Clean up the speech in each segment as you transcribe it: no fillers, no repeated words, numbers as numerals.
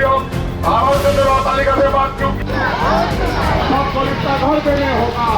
Video आवाज तालिका से बात क्यों सब पुलिस का घर देने होगा।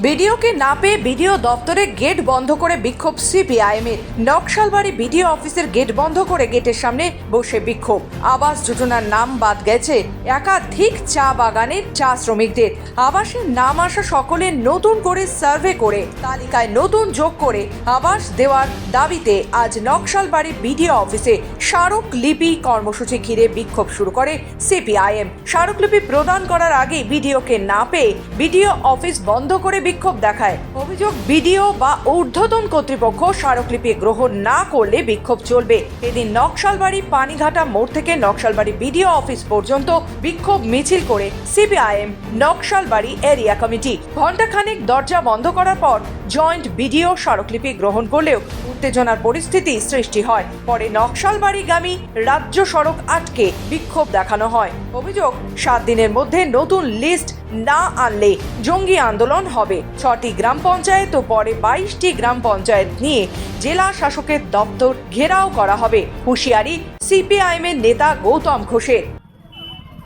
বিডিওকে না পেয়ে বিডিও দপ্তরে গেট বন্ধ করে বিক্ষোভ সিপিআইএমের। নকশালবাড়ি বিডিও অফিসের গেট বন্ধ করে গেটের সামনে বসে বিক্ষোভ। আবাস যোজনার নাম বাদ গেছে একাধিক চা বাগানের চা শ্রমিকদের। আবাসের নাম আসা সকলের নতুন করে সার্ভে করে তালিকায় নতুন যোগ করে আবাস দেওয়ার দাবিতে আজ নকশালবাড়ি বিডিও অফিসে স্মারকলিপি কর্মসূচি ঘিরে বিক্ষোভ শুরু করে সিপিআইএম। স্মারকলিপি প্রদান করার আগে বিডিওকে না পেয়ে বিডিও অফিস বন্ধ করে বিক্ষোভ দেখায়। অভিযোগ, বিডিও বা ঊর্ধ্বতন কর্তৃপক্ষ স্মারকলিপি গ্রহণ না করলে বিক্ষোভ চলবে। এদিন নকশালবাড়ি পানিঘাটা মোড় থেকে নকশালবাড়ি বিডিও অফিস পর্যন্ত বিক্ষোভ মিছিল করে সিপিআইএম নকশালবাড়ি এরিয়া কমিটি। ঘণ্টাখানেক দরজা বন্ধ করার পর জয়েন্ট বিডিও স্মারকলিপি গ্রহণ করলেও উত্তেজনার পরিস্থিতি সৃষ্টি হয়। পরে নকশালবাড়িগামী রাজ্য সড়ক আটকে বিক্ষোভ দেখানো হয়। অভিযোগ, 7 দিনের মধ্যে নতুন লিস্ট না আনলে জঙ্গি আন্দোলন হবে। 6টি গ্রাম পঞ্চায়েত ও পরে 22টি গ্রাম পঞ্চায়েত নিয়ে জেলা শাসকের দপ্তর ঘেরাও করা হবে। হুঁশিয়ারি সিপিআইএমের নেতা গৌতম ঘোষের।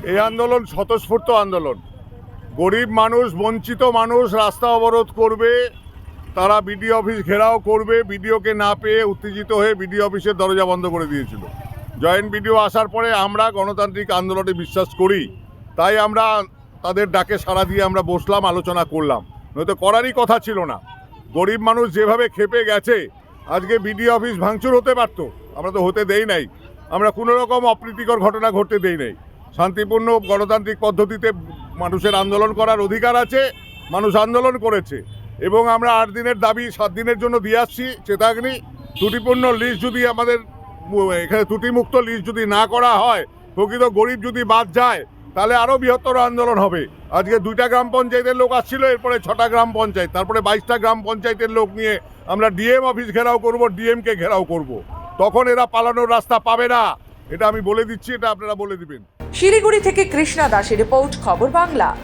এই আন্দোলন স্বতঃস্ফূর্ত আন্দোলন। গরিব মানুষ, বঞ্চিত মানুষ রাস্তা অবরোধ করবে, তারা বিডিও অফিস ঘেরাও করবে। বিডিওকে না পেয়ে উত্তেজিত হয়ে বিডিও অফিসের দরজা বন্ধ করে দিয়েছিল। জয়েন্ট বিডিও আসার পরে আমরা গণতান্ত্রিক আন্দোলনে বিশ্বাস করি, তাই আমরা তাদের ডাকে সাড়া দিয়ে আমরা বসলাম, আলোচনা করলাম। নয়তো করারই কথা ছিল না। গরিব মানুষ যেভাবে খেপে গেছে, আজকে বিডিও অফিস ভাঙচুর হতে পারত, আমরা তো হতে দেই নাই। আমরা কোনো রকম অপ্রীতিকর ঘটনা ঘটতে দেই নাই। শান্তিপূর্ণ গণতান্ত্রিক পদ্ধতিতে মানুষের আন্দোলন করার অধিকার আছে, মানুষ আন্দোলন করেছে এবং আমরা 8 দিনের দাবি 7 দিনের জন্য দিয়ে আসছি। চেতাগ্নি ত্রুটিপূর্ণ লিস্ট যদি আমাদের এখানে ত্রুটিমুক্ত লিস্ট যদি না করা হয়, প্রকৃত গরিব যদি বাদ যায়, তাহলে আরও বৃহত্তর আন্দোলন হবে। আজকে 2টা গ্রাম পঞ্চায়েতের লোক আসছিল, এরপরে 6টা গ্রাম পঞ্চায়েত, তারপরে 22টা গ্রাম পঞ্চায়েতের লোক নিয়ে আমরা ডিএম অফিস ঘেরাও করব, ডিএমকে ঘেরাও করব। তখন এরা পালানোর রাস্তা পাবে না, এটা আমি বলে দিচ্ছি, এটা আপনারা বলে দিবেন। শিলিগুড়ি থেকে কৃষ্ণা দাসের রিপোর্ট, খবর বাংলা।